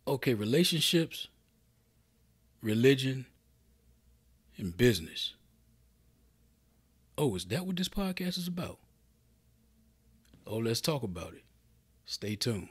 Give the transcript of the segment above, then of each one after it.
Okay, relationships, religion, and business. Oh, is that what this podcast is about? Oh, let's talk about it. Stay tuned.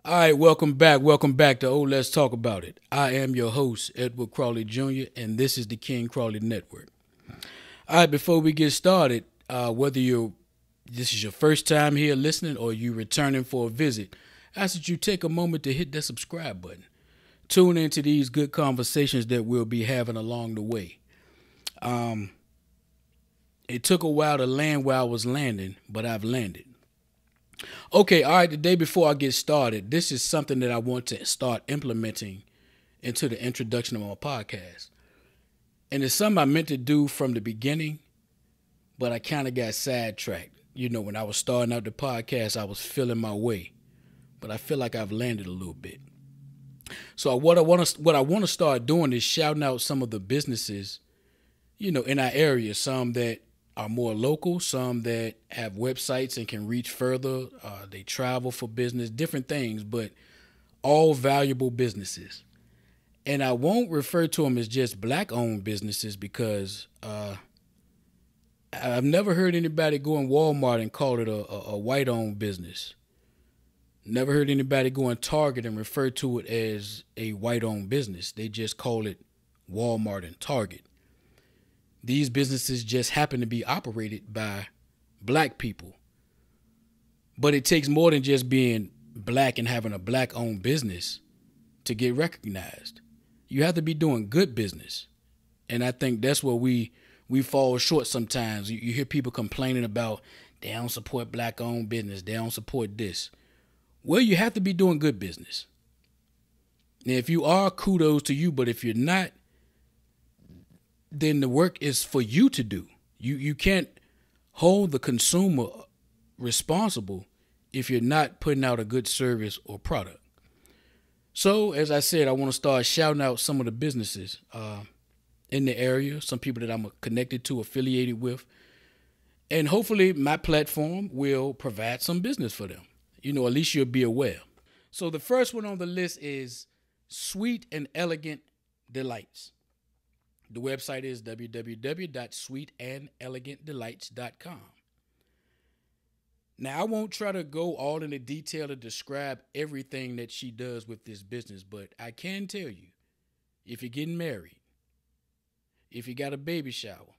All right, welcome back. Welcome back to Let's Talk About It. I am your host, Edward Crawley Jr., and this is the King Crawley Network. All right, before we get started, whether this is your first time here listening or you returning for a visit, I ask that you take a moment to hit that subscribe button. Tune into these good conversations that we'll be having along the way. It took a while to land where I was landing, but I've landed. Okay, all right, the day before I get started, this is something that I want to start implementing into the introduction of my podcast. And it's something I meant to do from the beginning, but I kind of got sidetracked. You know, when I was starting out the podcast, I was feeling my way, but I feel like I've landed a little bit. So what I want to start doing is shouting out some of the businesses, you know, in our area, some that are more local, some that have websites and can reach further. They travel for business, different things, but all valuable businesses. And I won't refer to them as just black-owned businesses because I've never heard anybody go in Walmart and call it a white-owned business. Never heard anybody go in Target and refer to it as a white-owned business. They just call it Walmart and Target. These businesses just happen to be operated by black people. But it takes more than just being black and having a black-owned business to get recognized. You have to be doing good business. And I think that's where we fall short sometimes. You hear people complaining about they don't support black-owned business. They don't support this. Well, you have to be doing good business. Now, if you are, kudos to you. But if you're not, then the work is for you to do. You can't hold the consumer responsible if you're not putting out a good service or product. So, as I said, I want to start shouting out some of the businesses in the area, some people that I'm connected to, affiliated with, and hopefully my platform will provide some business for them. You know, at least you'll be aware. So the first one on the list is Sweet and Elegant Delights. The website is www.sweetandelegantdelights.com. Now, I won't try to go all into detail to describe everything that she does with this business, but I can tell you, if you're getting married, if you got a baby shower,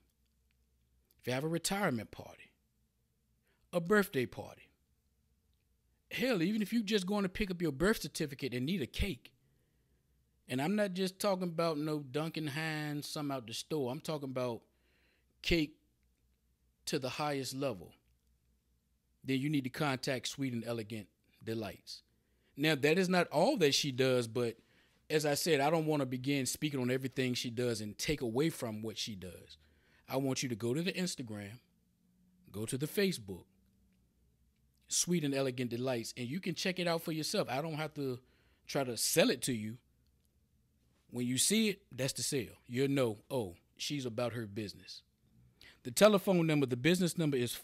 if you have a retirement party, a birthday party, hell, even if you're just going to pick up your birth certificate and need a cake, and I'm not just talking about no Duncan Hines, some out the store. I'm talking about cake to the highest level. Then you need to contact Sweet and Elegant Delights. Now, that is not all that she does, but as I said, I don't want to begin speaking on everything she does and take away from what she does. I want you to go to the Instagram, go to the Facebook, Sweet and Elegant Delights, and you can check it out for yourself. I don't have to try to sell it to you. When you see it, that's the sale. You'll know, oh, she's about her business. The telephone number, the business number is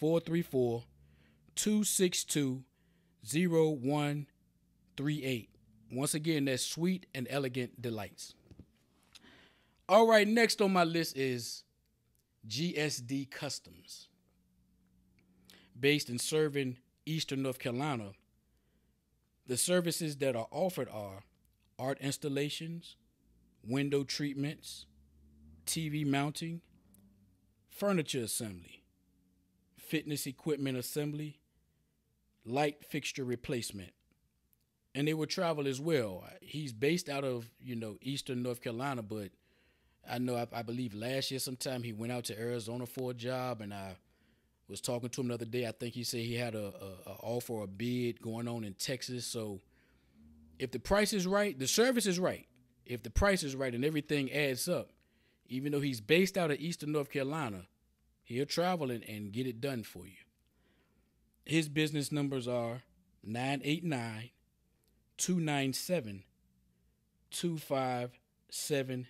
434-262-0138. Once again, that's Sweet and Elegant Delights. All right, next on my list is GSD Customs. Based and serving Eastern North Carolina, the services that are offered are art installations, window treatments, TV mounting, furniture assembly, fitness equipment assembly, light fixture replacement. And they would travel as well. He's based out of, Eastern North Carolina, but I know, I believe last year sometime he went out to Arizona for a job, and I was talking to him the other day. I think he said he had a offer or a bid going on in Texas. So if the price is right, the service is right. If the price is right and everything adds up, even though he's based out of Eastern North Carolina, he'll travel and get it done for you. His business numbers are 989 297 2570.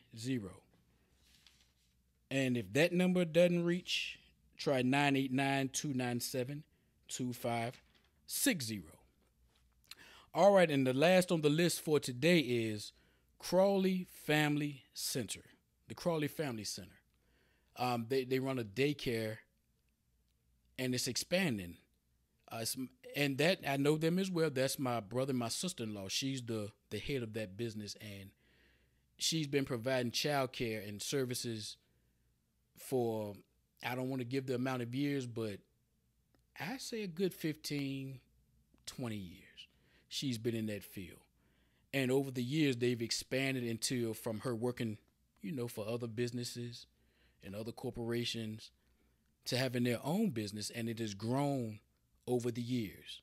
And if that number doesn't reach, try 989 297 2560. All right, and the last on the list for today is Crawley Family Center. The Crawley Family Center. They run a daycare, and it's expanding. And that, I know them as well. That's my brother and my sister-in-law. She's the head of that business, and she's been providing child care and services for, I don't want to give the amount of years, but I say a good 15, 20 years. She's been in that field. And over the years, they've expanded into, from her working, for other businesses and other corporations, to having their own business, and it has grown over the years.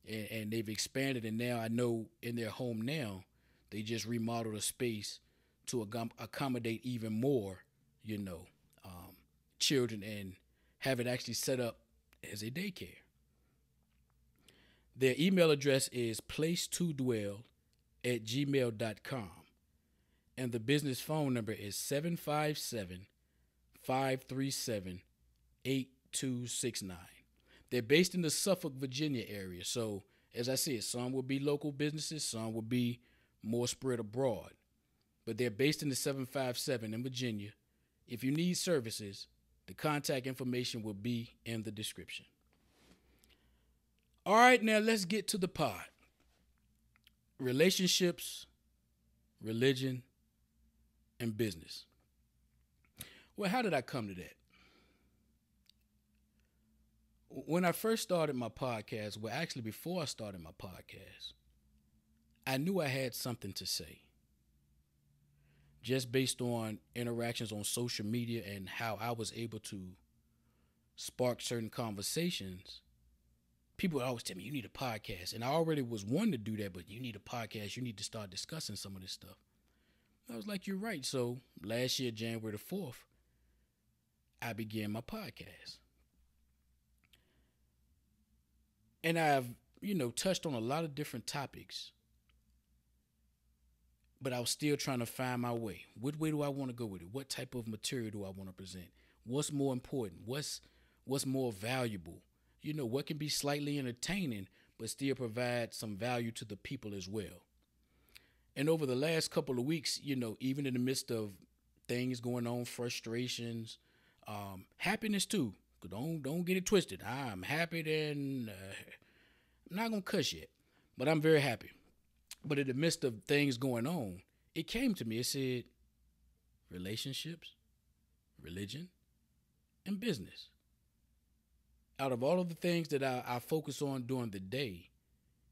And they've expanded, and now I know in their home now, they just remodeled a space to accommodate even more, children, and have it actually set up as a daycare. Their email address is place2dwell@gmail.com. And the business phone number is 757-537-8269. They're based in the Suffolk, Virginia area. So, as I said, some will be local businesses, some will be more spread abroad. But they're based in the 757 in Virginia. If you need services, the contact information will be in the description. All right, now let's get to the pod. Relationships, religion, and business. Well, how did I come to that? When I first started my podcast, well, actually before I started my podcast, I knew I had something to say. Just based on interactions on social media and how I was able to spark certain conversations, people would always tell me, you need a podcast. And I already was wanting to do that, but you need a podcast. You need to start discussing some of this stuff. I was like, you're right. So last year, January the 4th, I began my podcast. And I've, touched on a lot of different topics, but I was still trying to find my way. What way do I want to go with it? What type of material do I want to present? What's more important? What's more valuable? What can be slightly entertaining, but still provide some value to the people as well. And over the last couple of weeks, even in the midst of things going on, frustrations, happiness too. Don't get it twisted. I'm happy, and I'm not going to cuss yet, but I'm very happy. But in the midst of things going on, it came to me. It said relationships, religion, and business. Out of all of the things that I focus on during the day,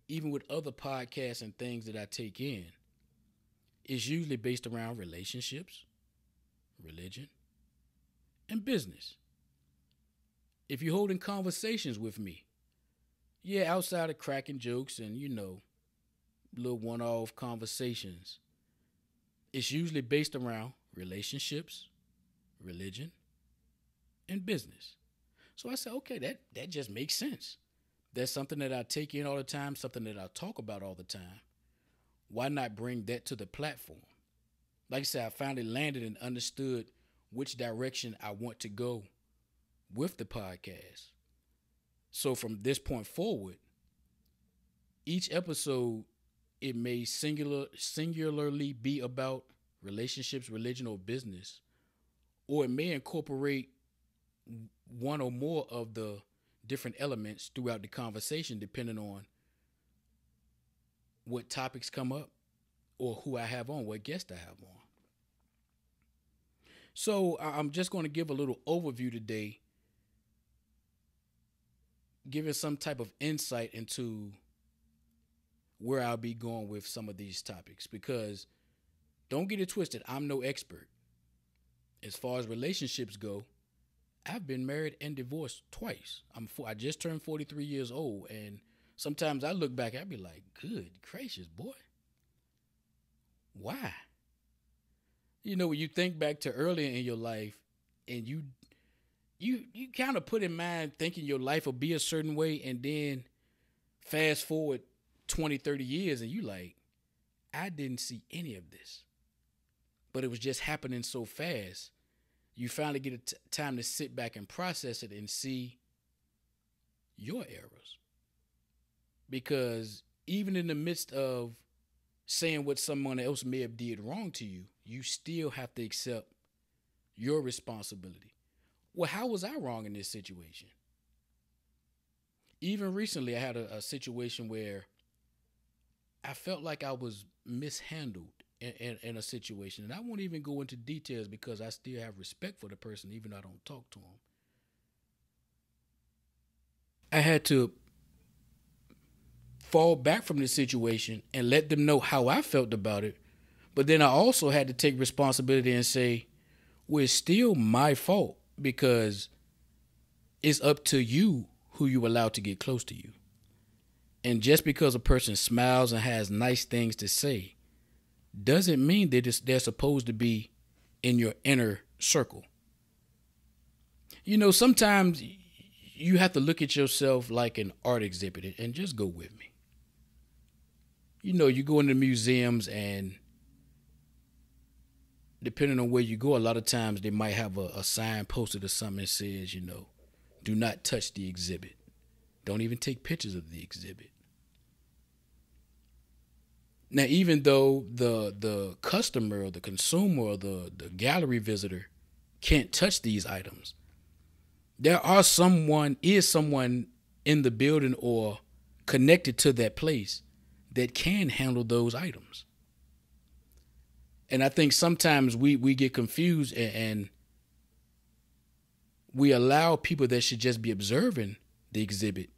even with other podcasts and things that I take in, it's usually based around relationships, religion, and business. If you're holding conversations with me, outside of cracking jokes and, little one-off conversations, it's usually based around relationships, religion, and business. So I said, okay, that just makes sense. That's something that I take in all the time, something that I talk about all the time. Why not bring that to the platform? Like I said, I finally landed and understood which direction I want to go with the podcast. So from this point forward, each episode, it may singularly be about relationships, religion, or business, or it may incorporate one or more of the different elements throughout the conversation, depending on what topics come up or who I have on, what guest I have on. So I'm just going to give a little overview today giving some type of insight into where I'll be going with some of these topics, because don't get it twisted, I'm no expert. As far as relationships go, I've been married and divorced twice. I just turned 43 years old, and sometimes I look back, I be like, good gracious, boy. Why? When you think back to earlier in your life, and you kind of put in mind thinking your life will be a certain way, and then fast forward 20, 30 years, and you like, I didn't see any of this. But it was just happening so fast. You finally get a time to sit back and process it and see your errors. Because even in the midst of saying what someone else may have did wrong to you, you still have to accept your responsibility. Well, how was I wrong in this situation? Even recently, I had a situation where I felt like I was mishandled in a situation. And I won't even go into details because I still have respect for the person, even though I don't talk to him. I had to fall back from the situation and let them know how I felt about it. But then I also had to take responsibility and say, well, it's still my fault, because it's up to you who you allow to get close to you. And just because a person smiles and has nice things to say doesn't mean that they're supposed to be in your inner circle. Sometimes you have to look at yourself like an art exhibit, and just go with me. You go into museums, and depending on where you go, a lot of times they might have a sign posted or something that says, do not touch the exhibit. Don't even take pictures of the exhibit. Now, even though the customer or the consumer or the gallery visitor can't touch these items, there is someone in the building or connected to that place that can handle those items. And I think sometimes we get confused and we allow people that should just be observing the exhibit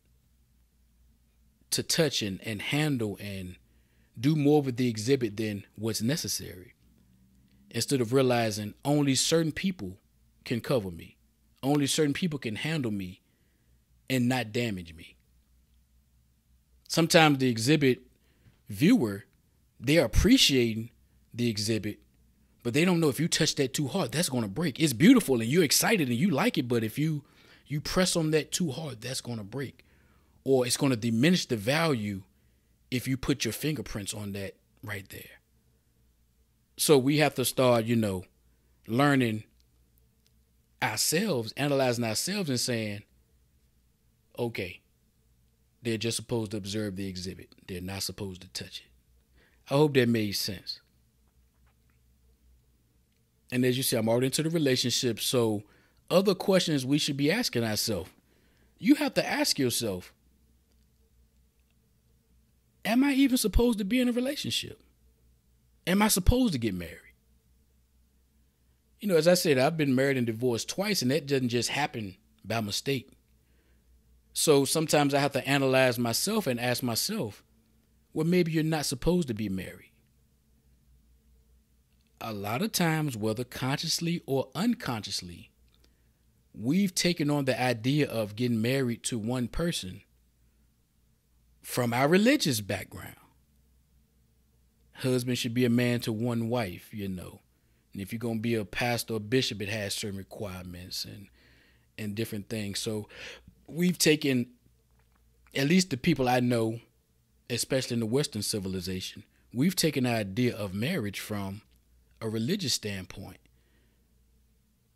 to touch and handle and do more with the exhibit than what's necessary, instead of realizing only certain people can cover me. Only certain people can handle me and not damage me. Sometimes the exhibit viewer, they're appreciating the exhibit, but they don't know if you touch that too hard, that's going to break. It's beautiful and you're excited and you like it, but if you press on that too hard, that's going to break. Or it's going to diminish the value if you put your fingerprints on that right there. So we have to start, learning ourselves, analyzing ourselves and saying, okay, they're just supposed to observe the exhibit. They're not supposed to touch it. I hope that made sense. And as you see, I'm already into the relationship. So other questions we should be asking ourselves. You have to ask yourself, am I even supposed to be in a relationship? Am I supposed to get married? As I said, I've been married and divorced twice, and that doesn't just happen by mistake. So sometimes I have to analyze myself and ask myself, well, maybe you're not supposed to be married. A lot of times, whether consciously or unconsciously, we've taken on the idea of getting married to one person from our religious background. Husband should be a man to one wife, And if you're going to be a pastor or bishop, it has certain requirements and different things. So we've taken, at least the people I know, especially in the Western civilization, we've taken the idea of marriage from a religious standpoint.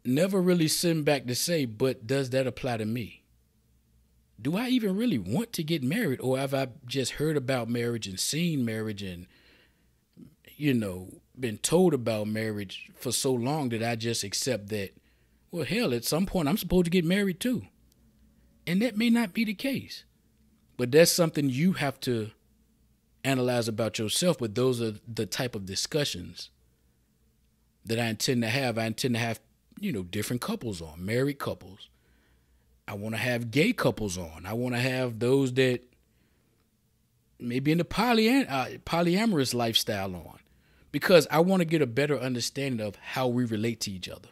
Never really sitting back to say, but does that apply to me? Do I even really want to get married? Or have I just heard about marriage and seen marriage and, been told about marriage for so long that I just accept that, well, hell, at some point I'm supposed to get married too. And that may not be the case. But that's something you have to analyze about yourself. But those are the type of discussions that I intend to have. I intend to have, different couples on, married couples. I want to have gay couples on. I want to have those that maybe in the polyamorous lifestyle on, because I want to get a better understanding of how we relate to each other.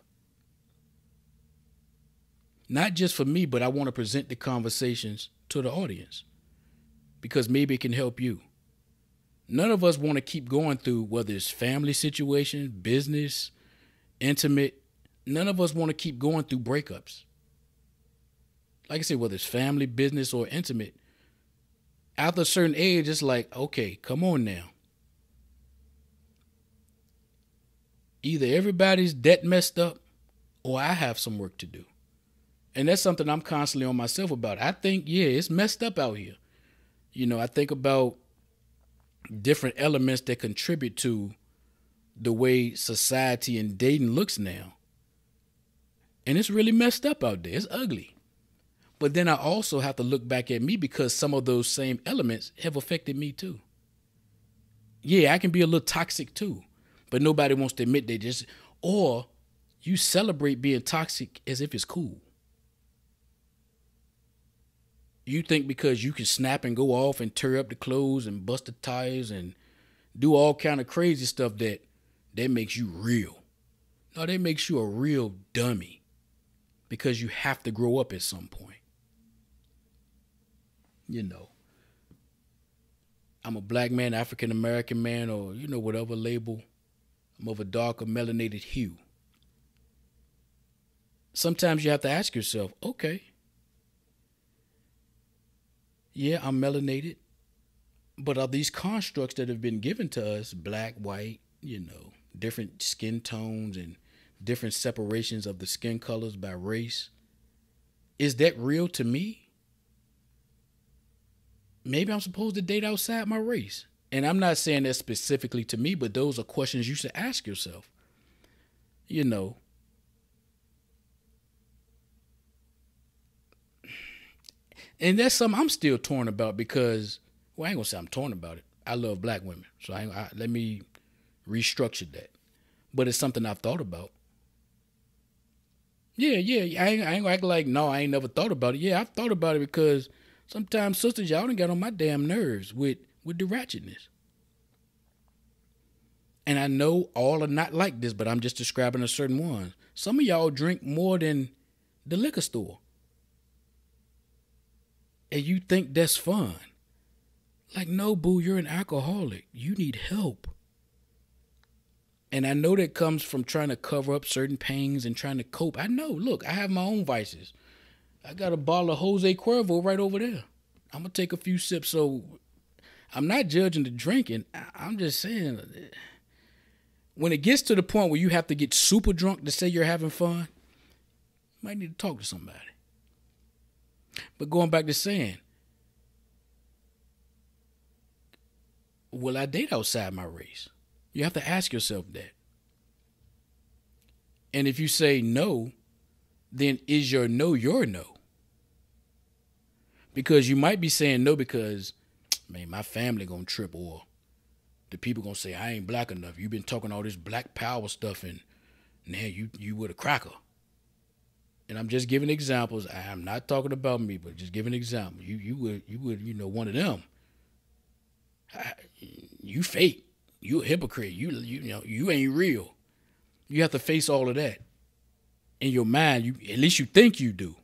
Not just for me, but I want to present the conversations to the audience because maybe it can help you. None of us want to keep going through, whether it's family situation, business, intimate. None of us want to keep going through breakups. Like I said, whether it's family, business, or intimate, after a certain age, it's like, okay, come on now. Either everybody's that messed up or I have some work to do. And that's something I'm constantly on myself about. I think, yeah, it's messed up out here. I think about different elements that contribute to the way society and dating looks now. And it's really messed up out there. It's ugly. But then I also have to look back at me because some of those same elements have affected me too. Yeah, I can be a little toxic too, but nobody wants to admit they just, or you celebrate being toxic as if it's cool. You think because you can snap and go off and tear up the clothes and bust the tires and do all kind of crazy stuff that makes you real. No, that makes you a real dummy because you have to grow up at some point. I'm a black man, African American man, or, whatever label. I'm of a darker melanated hue. Sometimes you have to ask yourself, okay, yeah, I'm melanated, but are these constructs that have been given to us, black, white, different skin tones and different separations of the skin colors by race, is that real to me? Maybe I'm supposed to date outside my race. And I'm not saying that specifically to me, but those are questions you should ask yourself. And that's something I'm still torn about because, well, I ain't gonna say I'm torn about it. I love black women. So let me restructure that. But it's something I've thought about. Yeah. I ain't gonna act like, no, I ain't never thought about it. Yeah, I've thought about it because sometimes, sisters, y'all done got on my damn nerves with the ratchetness. And I know all are not like this, but I'm just describing a certain one. Some of y'all drink more than the liquor store. And you think that's fun. Like, no, boo, you're an alcoholic. You need help. And I know that comes from trying to cover up certain pains and trying to cope. I know, look, I have my own vices. I got a bottle of Jose Cuervo right over there. I'm going to take a few sips. So I'm not judging the drinking. I'm just saying, when it gets to the point where you have to get super drunk to say you're having fun, you might need to talk to somebody. But going back to saying, will I date outside my race? You have to ask yourself that. And if you say no, then is your no your no? Because you might be saying no because, man, my family gonna trip, or the people gonna say I ain't black enough. You've been talking all this black power stuff, and now you with a cracker. And I'm just giving examples. I'm not talking about me, but just giving an example. You would one of them. You fake. You a hypocrite. You ain't real. You have to face all of that in your mind. At least you think you do.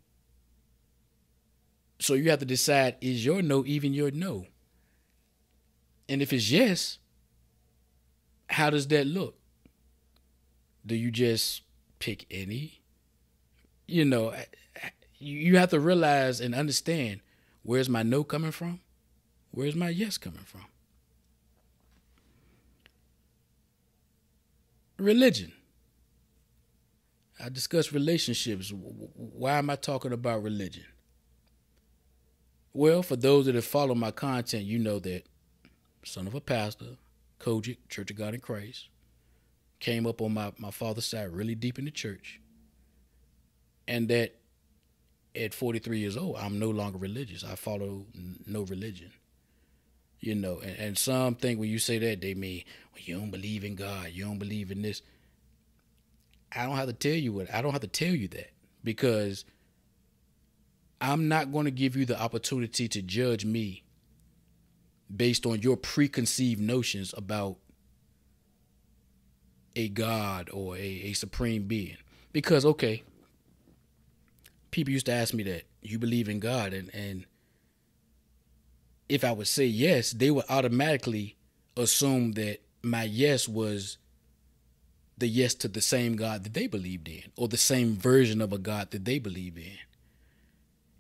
So you have to decide, is your no even your no? And if it's yes, how does that look? Do you just pick any? You have to realize and understand, where's my no coming from? Where's my yes coming from? Religion. I discuss relationships. Why am I talking about religion? Well, for those that have followed my content, you know that son of a pastor, Kojic, Church of God in Christ, came up on my father's side really deep in the church. And that at 43 years old, I'm no longer religious. I follow no religion. And some think when you say that, they mean, well, you don't believe in God. You don't believe in this. I don't have to tell you that, because I'm not going to give you the opportunity to judge me based on your preconceived notions about a God or a supreme being. Because, okay, people used to ask me that, you believe in God? And if I would say yes, they would automatically assume that my yes was the yes to the same God that they believed in, or the same version of a God that they believe in.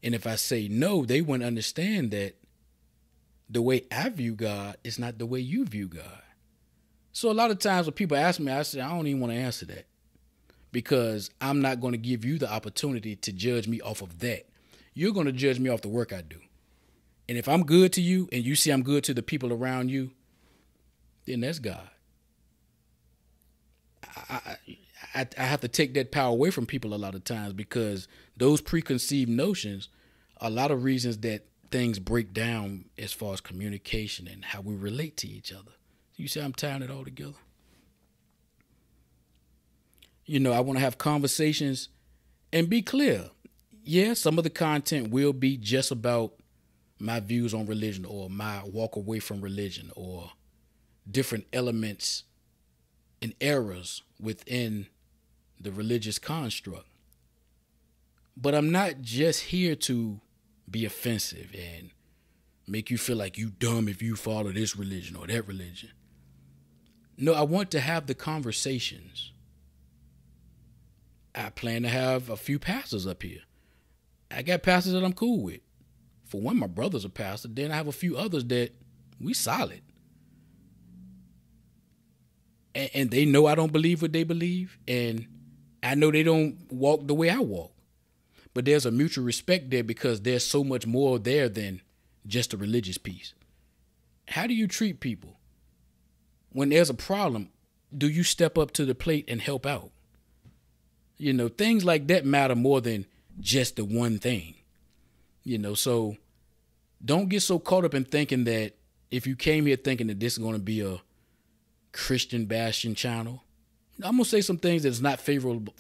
And if I say no, they wouldn't understand that the way I view God is not the way you view God. So a lot of times when people ask me, I say, I don't even want to answer that, because I'm not going to give you the opportunity to judge me off of that. You're going to judge me off the work I do. And if I'm good to you and you see I'm good to the people around you, then that's God. I have to take that power away from people a lot of times, because those preconceived notions are a lot of reasons that things break down as far as communication and how we relate to each other. You see, I'm tying it all together. You know, I want to have conversations and be clear. Yeah, some of the content will be just about my views on religion, or my walk away from religion, or different elements and errors within the religious construct. But I'm not just here to be offensive and make you feel like you dumb if you follow this religion or that religion. No, I want to have the conversations. I plan to have a few pastors up here. I got pastors that I'm cool with. For one, my brother's a pastor. Then I have a few others that we solid. And they know I don't believe what they believe. And I know they don't walk the way I walk. But there's a mutual respect there, because there's so much more there than just a religious piece. How do you treat people? When there's a problem, do you step up to the plate and help out? You know, things like that matter more than just the one thing. You know, so don't get so caught up in thinking that if you came here thinking that this is going to be a Christian bashing channel, I'm going to say some things that's not favorable.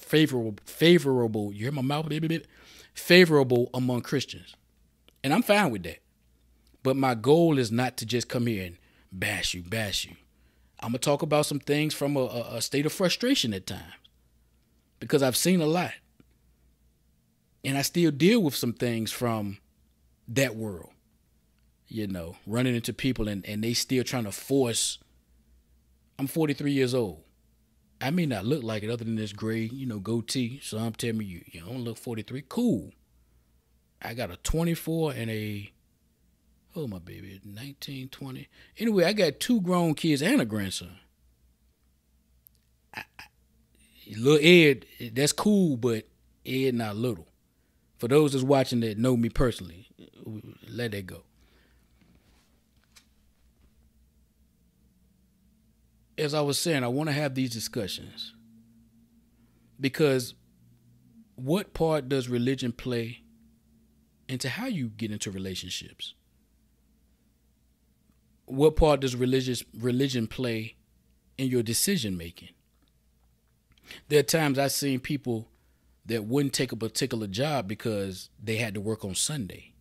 You hear my mouth, baby? Favorable among Christians. And I'm fine with that. But my goal is not to just come here and bash you. I'm going to talk about some things from a state of frustration at times, because I've seen a lot. And I still deal with some things from that world, you know, running into people and they still trying to force. I'm 43 years old. I may not look like it other than this gray, you know, goatee. So I'm telling you, you don't look 43. Cool. I got a 24 and a, oh my baby, 19, 20. Anyway, I got 2 grown kids and a grandson. Little Ed, that's cool, but Ed not little. For those that's watching that know me personally, let that go. As I was saying, I want to have these discussions, because what part does religion play into how you get into relationships? What part does religion play in your decision making? There are times I've seen people that wouldn't take a particular job because they had to work on Sunday.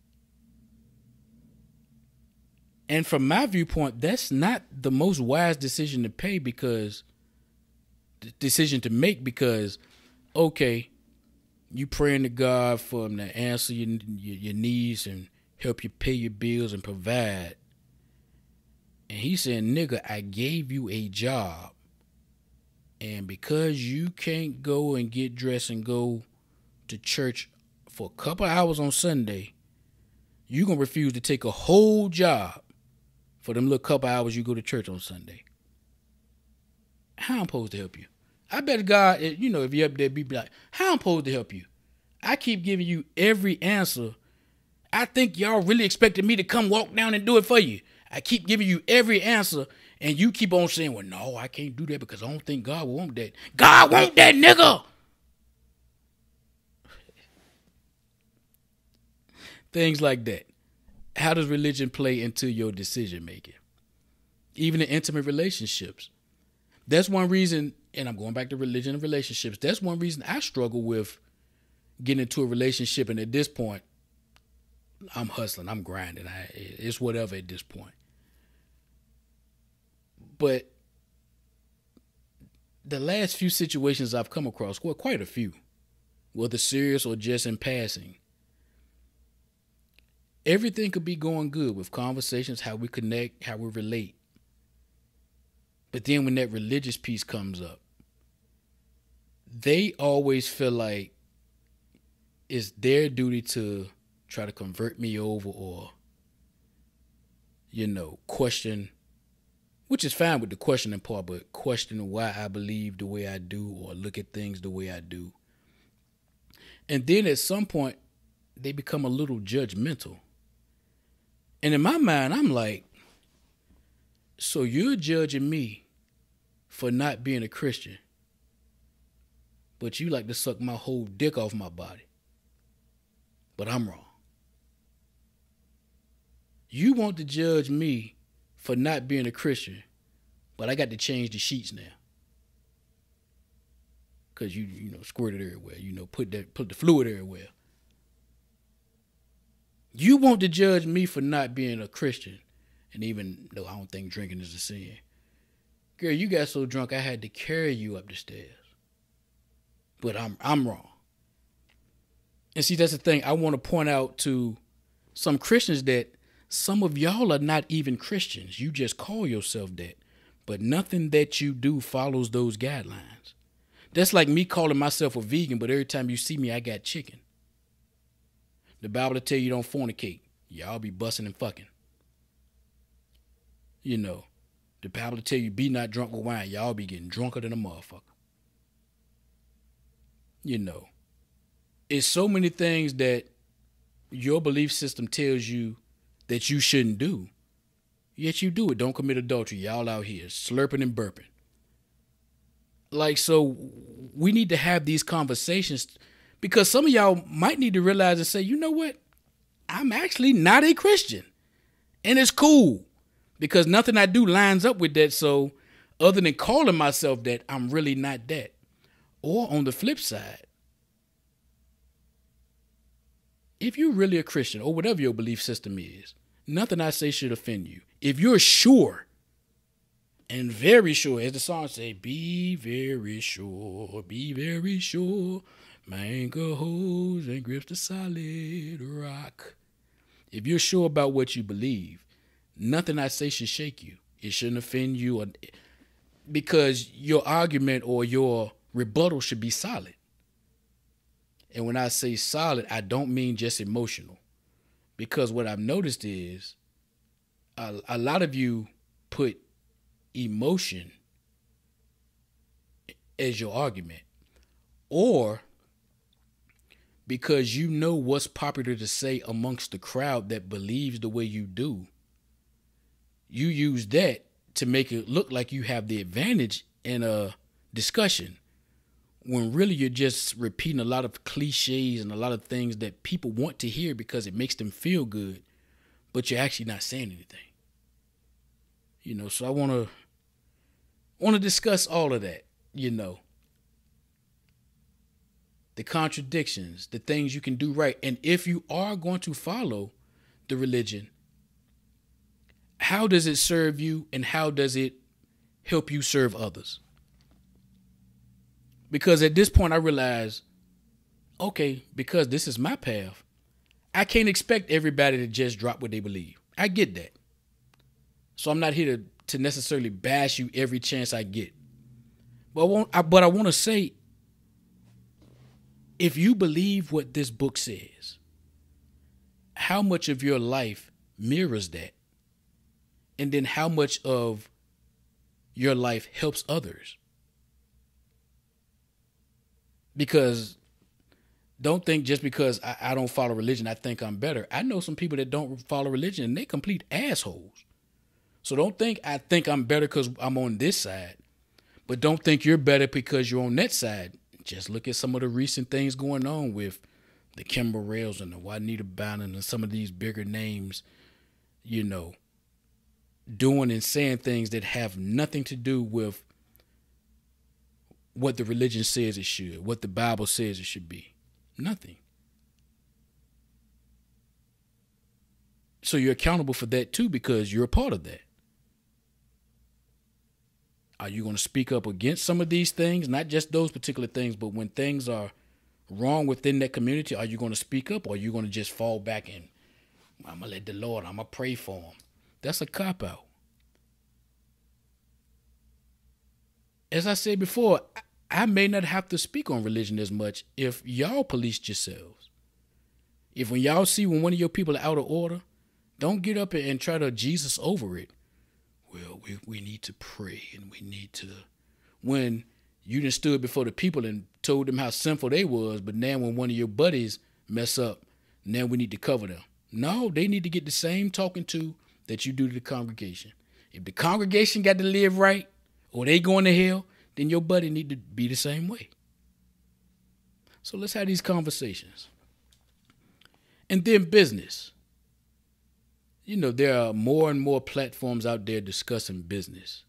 And from my viewpoint, that's not the most wise decision to make, because, okay, you praying to God for him to answer your needs and help you pay your bills and provide. And he's saying, nigga, I gave you a job. And because you can't go and get dressed and go to church for a couple hours on Sunday, you're going to refuse to take a whole job for them little couple hours you go to church on Sunday. How I'm supposed to help you? I bet God, you know, if you're up there, be like, how I'm supposed to help you? I keep giving you every answer. I think y'all really expected me to come walk down and do it for you. I keep giving you every answer, and you keep on saying, well, no, I can't do that because I don't think God will want that. God want that, nigga! Things like that. How does religion play into your decision making? Even in intimate relationships. That's one reason, and I'm going back to religion and relationships, that's one reason I struggle with getting into a relationship, and at this point, I'm hustling, I'm grinding. It's whatever at this point. But the last few situations I've come across, well, quite a few, whether serious or just in passing, everything could be going good with conversations, how we connect, how we relate. But then when that religious piece comes up, they always feel like it's their duty to try to convert me over or, question, which is fine with the questioning part, but questioning why I believe the way I do or look at things the way I do. And then at some point, they become a little judgmental. And in my mind, I'm like, so you're judging me for not being a Christian, but you like to suck my whole dick off my body. But I'm wrong. You want to judge me for not being a Christian, but I got to change the sheets now. Because you squirt it everywhere, put the fluid everywhere. You want to judge me for not being a Christian, and even though I don't think drinking is a sin. Girl, you got so drunk I had to carry you up the stairs. But I'm wrong. And see, that's the thing. I want to point out to some Christians that some of y'all are not even Christians. You just call yourself that. But nothing that you do follows those guidelines. That's like me calling myself a vegan, but every time you see me, I got chicken. The Bible will tell you don't fornicate. Y'all be busting and fucking. The Bible will tell you be not drunk with wine. Y'all be getting drunker than a motherfucker. It's so many things that your belief system tells you that you shouldn't do. Yet you do it. Don't commit adultery. Y'all out here slurping and burping. So we need to have these conversations because some of y'all might need to realize and say, you know what? I'm actually not a Christian. And it's cool because nothing I do lines up with that. So other than calling myself that, I'm really not that. Or on the flip side, if you're really a Christian or whatever your belief system is, nothing I say should offend you. If you're sure and very sure, as the song say, be very sure, my anchor holds and grips the solid rock. If you're sure about what you believe, nothing I say should shake you. It shouldn't offend you because your argument or your rebuttal should be solid. And when I say solid, I don't mean just emotional. Because what I've noticed is a lot of you put emotion as your argument. Or because you know what's popular to say amongst the crowd that believes the way you do, you use that to make it look like you have the advantage in a discussion, when really you're just repeating a lot of cliches and a lot of things that people want to hear because it makes them feel good, but you're actually not saying anything. So I want to discuss all of that, the contradictions, the things you can do right. And if you are going to follow the religion, how does it serve you and how does it help you serve others? Because at this point I realize, okay, because this is my path, I can't expect everybody to just drop what they believe. I get that. So I'm not here to necessarily bash you every chance I get. But I want to say, if you believe what this book says, how much of your life mirrors that? And then how much of your life helps others? Because don't think just because I don't follow religion, I think I'm better. I know some people that don't follow religion and they complete assholes. So don't think I think I'm better because I'm on this side. But don't think you're better because you're on that side. Just look at some of the recent things going on with the Kimber Rails and the Juanita Bynum and some of these bigger names, doing and saying things that have nothing to do with what the religion says it should, what the Bible says it should be. Nothing. So you're accountable for that too, because you're a part of that. Are you going to speak up against some of these things? Not just those particular things, but when things are wrong within that community, are you going to speak up, or are you going to just fall back and I'm going to let the Lord, I'm going to pray for him? That's a cop-out. As I said before, I may not have to speak on religion as much if y'all policed yourselves. If when y'all see when one of your people are out of order, don't get up and try to Jesus over it. Well, we need to pray, and we need to, when you done stood before the people and told them how sinful they was, but now when one of your buddies mess up, now we need to cover them. No, they need to get the same talking to that you do to the congregation. If the congregation got to live right, or they going to hell, then your buddy need to be the same way. So let's have these conversations. And then business. You know, there are more and more platforms out there discussing business.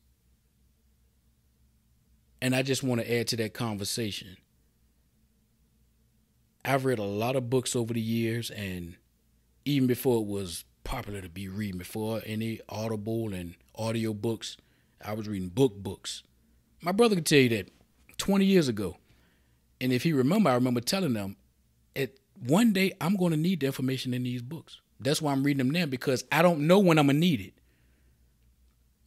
And I just want to add to that conversation. I've read a lot of books over the years, and even before it was popular to be reading, before any Audible and audio books, I was reading books. My brother could tell you that 20 years ago. And if he remember, I remember telling them, one day I'm going to need the information in these books. That's why I'm reading them now, because I don't know when I'm going to need it.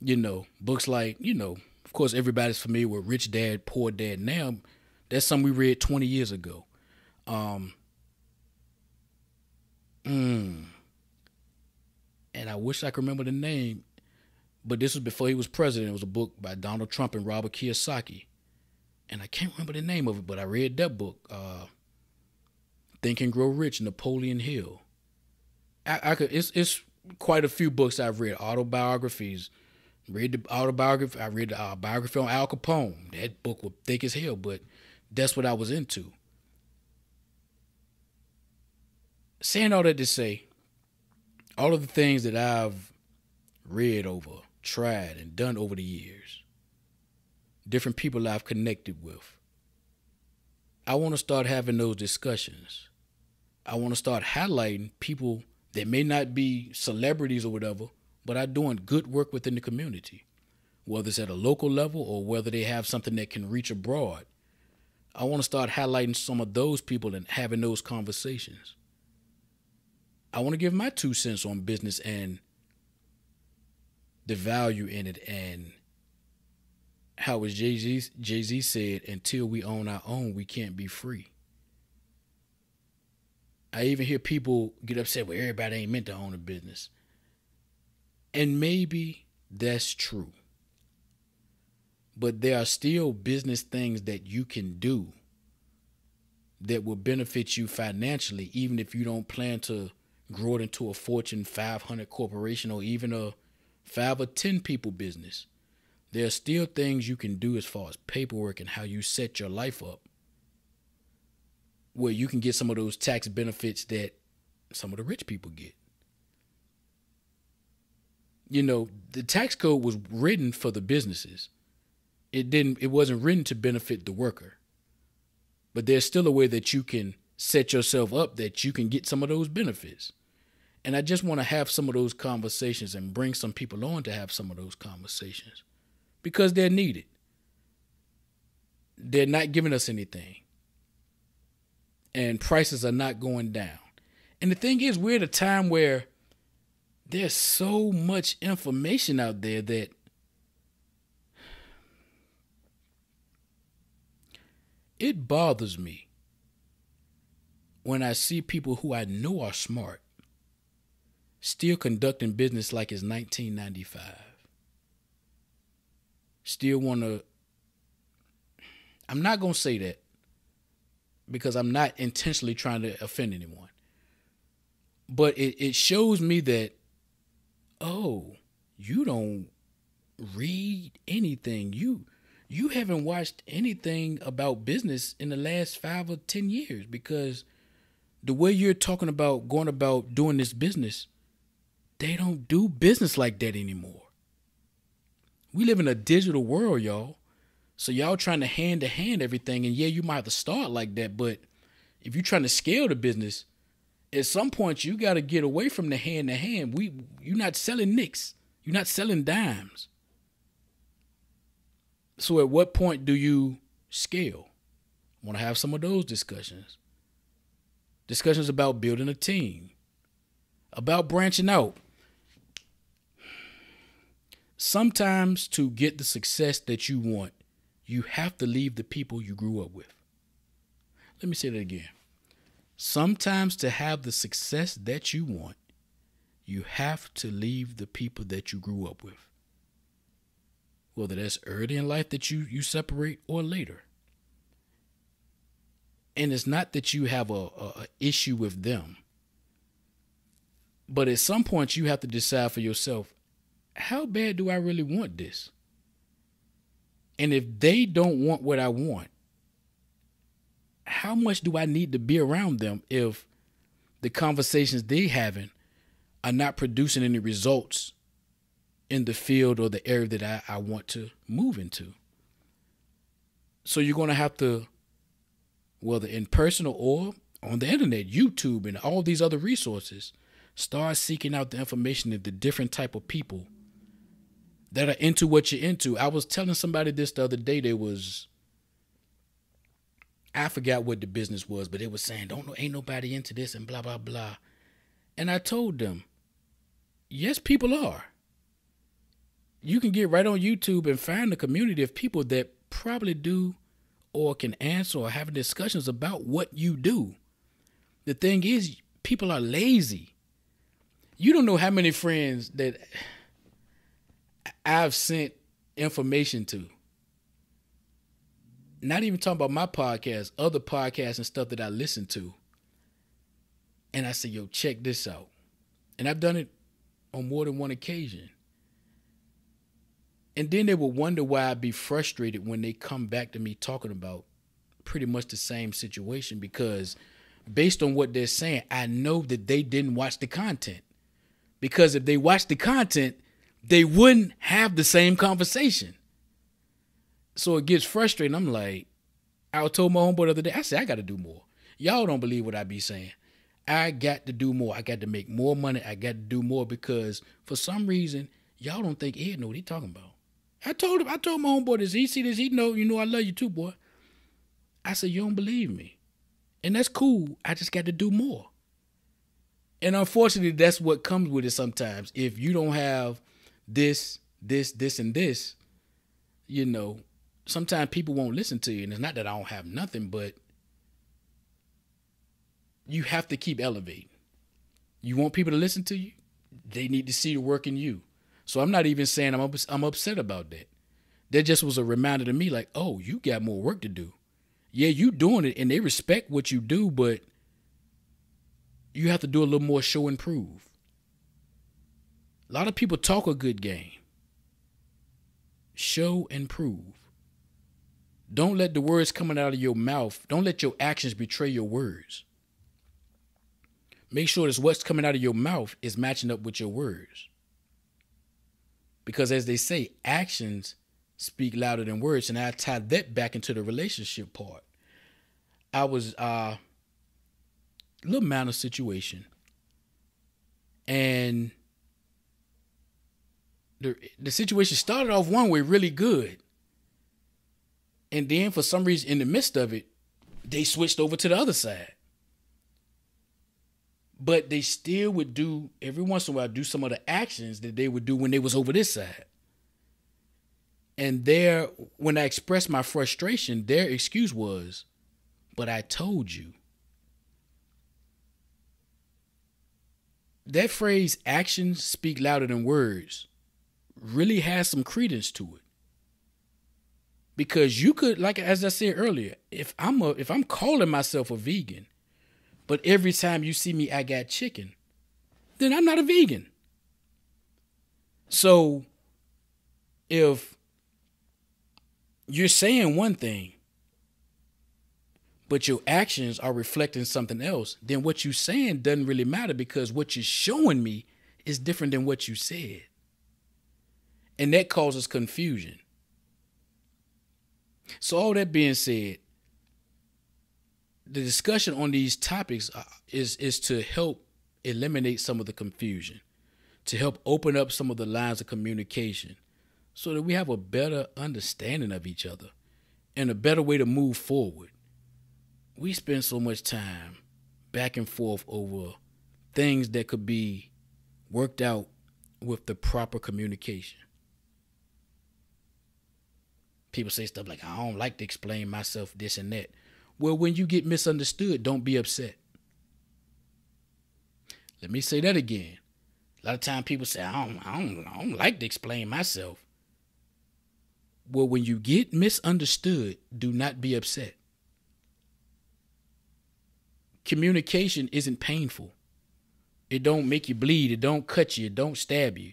You know, books like, you know, of course, everybody's familiar with Rich Dad, Poor Dad. Now, that's something we read 20 years ago. And I wish I could remember the name, but this was before he was president. It was a book by Donald Trump and Robert Kiyosaki. And I can't remember the name of it, but I read that book, Think and Grow Rich, Napoleon Hill. It's quite a few books I've read, autobiographies. Read the autobiography. I read the biography on Al Capone. That book was thick as hell, but that's what I was into. Saying all that to say, all of the things that I've read over, tried, and done over the years, different people I've connected with, I want to start having those discussions. I want to start highlighting people that may not be celebrities or whatever, but are doing good work within the community, whether it's at a local level or whether they have something that can reach abroad. I want to start highlighting some of those people and having those conversations. I want to give my 2 cents on business and the value in it, and how, as Jay-Z said, until we own our own, we can't be free. I even hear people get upset, well, everybody ain't meant to own a business. And maybe that's true. But there are still business things that you can do that will benefit you financially, even if you don't plan to grow it into a Fortune 500 corporation or even a 5 or 10 people business. There are still things you can do as far as paperwork and how you set your life up, where you can get some of those tax benefits that some of the rich people get. You know, the tax code was written for the businesses. It wasn't written to benefit the worker. But there's still a way that you can set yourself up that you can get some of those benefits. And I just want to have some of those conversations and bring some people on to have some of those conversations, because they're needed. They're not giving us anything. And prices are not going down. And the thing is, we're at a time where there's so much information out there that it bothers me when I see people who I know are smart still conducting business like it's 1995. Still want to, I'm not going to say that because I'm not intentionally trying to offend anyone. But it shows me that, oh, you don't read anything. You haven't watched anything about business in the last 5 or 10 years, because the way you're talking about going about doing this business, they don't do business like that anymore. We live in a digital world, y'all. So y'all trying to hand everything. And yeah, you might have to start like that, but if you're trying to scale the business, At some point, you got to get away from the hand to hand. You're not selling nicks. You're not selling dimes. So at what point do you scale? I want to have some of those discussions. Discussions about building a team, about branching out. Sometimes to get the success that you want, you have to leave the people you grew up with. Let me say that again. Sometimes to have the success that you want, you have to leave the people that you grew up with. Whether that's early in life that you separate or later. And it's not that you have a issue with them. But at some point you have to decide for yourself, how bad do I really want this? And if they don't want what I want, how much do I need to be around them if the conversations they having are not producing any results in the field or the area that I want to move into? So you're going to have to, whether in person or on the internet, YouTube and all these other resources, start seeking out the information of the different type of people that are into what you're into. I was telling somebody this the other day. I forgot what the business was, but they were saying, ain't nobody into this and blah, blah, blah. And I told them, yes, people are. You can get right on YouTube and find a community of people that probably do or can answer or have discussions about what you do. The thing is, people are lazy. You don't know how many friends that I've sent information to. Not even talking about my podcast, other podcasts and stuff that I listen to. And I say, yo, check this out. And I've done it on more than one occasion. And then they will wonder why I'd be frustrated when they come back to me talking about pretty much the same situation, because based on what they're saying, I know that they didn't watch the content. Because if they watched the content, they wouldn't have the same conversation. So it gets frustrating. I'm like, I told my homeboy the other day, I said, I got to do more. Y'all don't believe what I be saying. I got to do more. I got to make more money. I got to do more because for some reason, y'all don't think Ed know what he talking about. I told my homeboy this. He see this. He know, I love you too, boy. I said, you don't believe me. And that's cool. I just got to do more. And unfortunately, that's what comes with it sometimes. If you don't have this, and this, sometimes people won't listen to you. And it's not that I don't have nothing, but you have to keep elevating. You want people to listen to you? They need to see the work in you. So I'm not even saying I'm upset about that. That just was a reminder to me like, oh, you got more work to do. Yeah, you doing it and they respect what you do, but you have to do a little more show and prove. A lot of people talk a good game. Show and prove. Don't let the words coming out of your mouth, don't let your actions betray your words. Make sure that what's coming out of your mouth is matching up with your words. Because as they say, actions speak louder than words. And I tie that back into the relationship part. I was a little minor situation. And the situation started off one way really good. And then for some reason in the midst of it, they switched over to the other side. But they still would do, every once in a while, do some of the actions that they would do when they was over this side. And when I expressed my frustration, their excuse was, but I told you. That phrase, actions speak louder than words, really has some credence to it. Because you could, like as I said earlier, if I'm calling myself a vegan, but every time you see me, I got chicken, then I'm not a vegan. So if you're saying one thing, but your actions are reflecting something else, then what you're saying doesn't really matter because what you're showing me is different than what you said. And that causes confusion. So all that being said, the discussion on these topics is to help eliminate some of the confusion, to help open up some of the lines of communication so that we have a better understanding of each other and a better way to move forward. We spend so much time back and forth over things that could be worked out with the proper communication. People say stuff like, I don't like to explain myself, this and that. Well, when you get misunderstood, don't be upset. Let me say that again. A lot of times people say, I don't like to explain myself. Well, when you get misunderstood, do not be upset. Communication isn't painful. It don't make you bleed. It don't cut you. It don't stab you.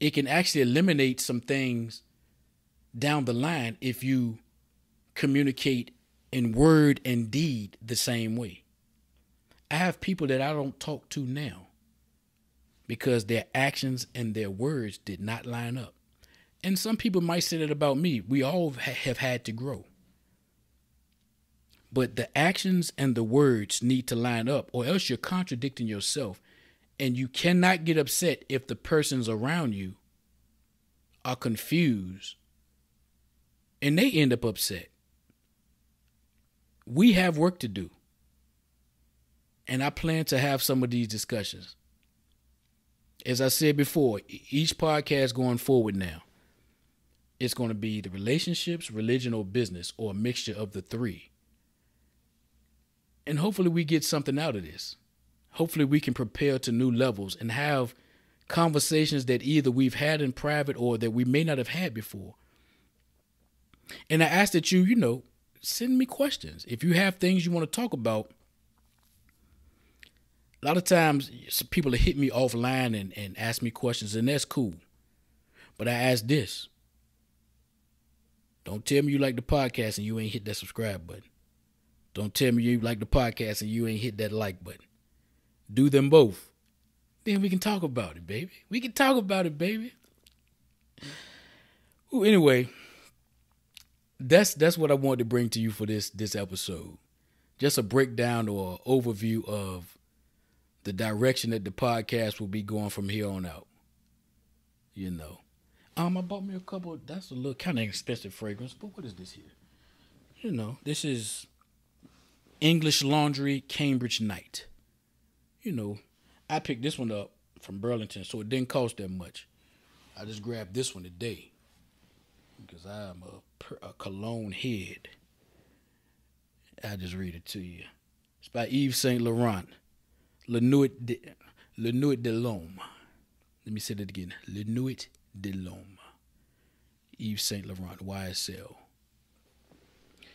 It can actually eliminate some things down the line if you communicate in word and deed the same way. I have people that I don't talk to now because their actions and their words did not line up. And some people might say that about me. We all have had to grow. But the actions and the words need to line up, or else you're contradicting yourself. And you cannot get upset if the persons around you are confused and they end up upset. We have work to do. And I plan to have some of these discussions. As I said before, each podcast going forward now, it's going to be the relationships, religion, or business, or a mixture of the three. And hopefully we get something out of this. Hopefully we can prepare to new levels and have conversations that either we've had in private or that we may not have had before. And I ask that you, send me questions. If you have things you want to talk about, a lot of times people hit me offline and ask me questions, and that's cool. But I ask this. Don't tell me you like the podcast and you ain't hit that subscribe button. Don't tell me you like the podcast and you ain't hit that like button. Do them both. Then we can talk about it, baby. We can talk about it, baby. Ooh, anyway, that's what I wanted to bring to you for this episode. Just a breakdown or overview of the direction that the podcast will be going from here on out. I bought me a couple. That's a little kind of expensive fragrance, but what is this here? This is English Laundry Cambridge Night. I picked this one up from Burlington, so it didn't cost that much. I just grabbed this one today because I'm a cologne head. I'll just read it to you. It's by Yves Saint Laurent. Le Nuit de l'Homme. Let me say that again. Le Nuit de l'Homme. Yves Saint Laurent, YSL.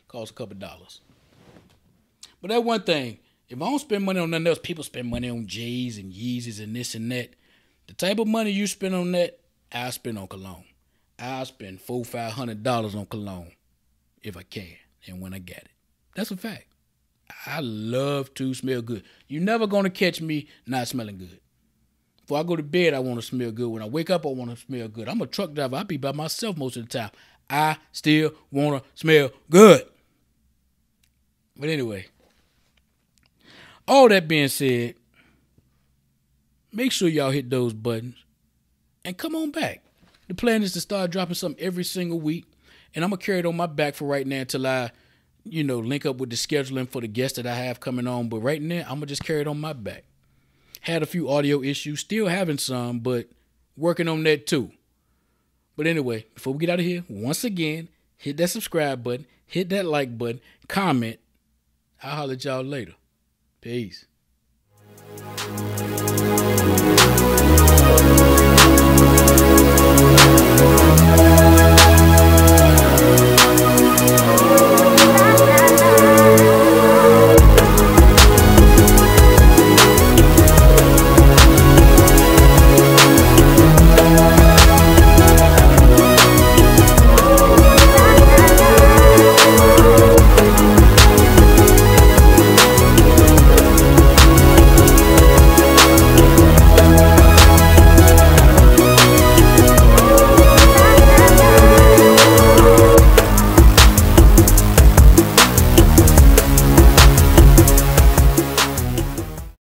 Costs a couple dollars. But that one thing, if I don't spend money on nothing else, people spend money on J's and Yeezys and this and that. The type of money you spend on that, I'll spend on cologne. I'll spend $400-500 on cologne if I can and when I get it. That's a fact. I love to smell good. You're never going to catch me not smelling good. Before I go to bed, I want to smell good. When I wake up, I want to smell good. I'm a truck driver. I be by myself most of the time. I still want to smell good. But anyway, all that being said, make sure y'all hit those buttons and come on back. The plan is to start dropping something every single week, and I'm going to carry it on my back for right now until I link up with the scheduling for the guests that I have coming on. But right now, I'm going to just carry it on my back. Had a few audio issues, still having some, but working on that too. But anyway, before we get out of here, once again, hit that subscribe button, hit that like button, comment. I'll holler at y'all later. Peace.